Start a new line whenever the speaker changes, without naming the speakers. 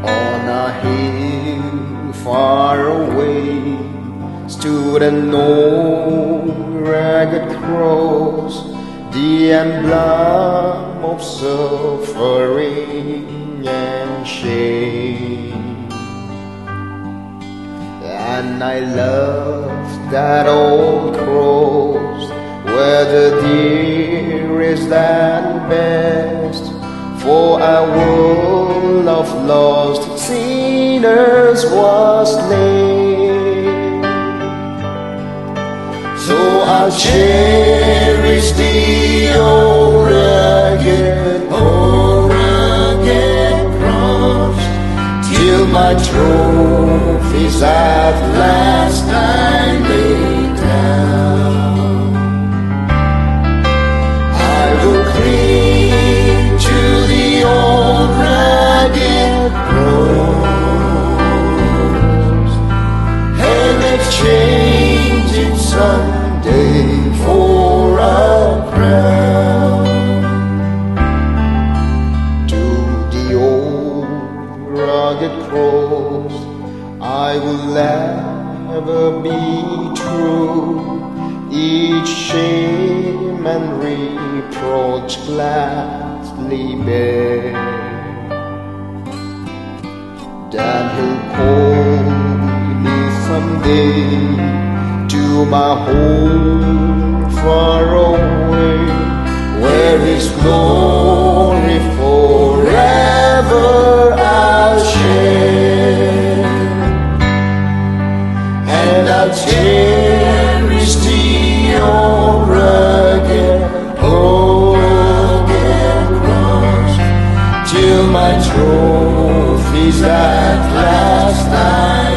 On a hill far away stood an old ragged cross, the emblem of suffering and shame. And I loved that old cross, where the dearest and best for a world of lost sinners was laid. So I'll cherish the old rugged cross till my trophies at last I lay down. I will cling to the old rugged cross and exchange it someday for a crown. To the old rugged cross I will ever be true, each shame and reproach gladly bear. Then he'll call me someday to my home far away, where his glory forever I'll share. And I'll cherish the old rugged cross till my trophies at last I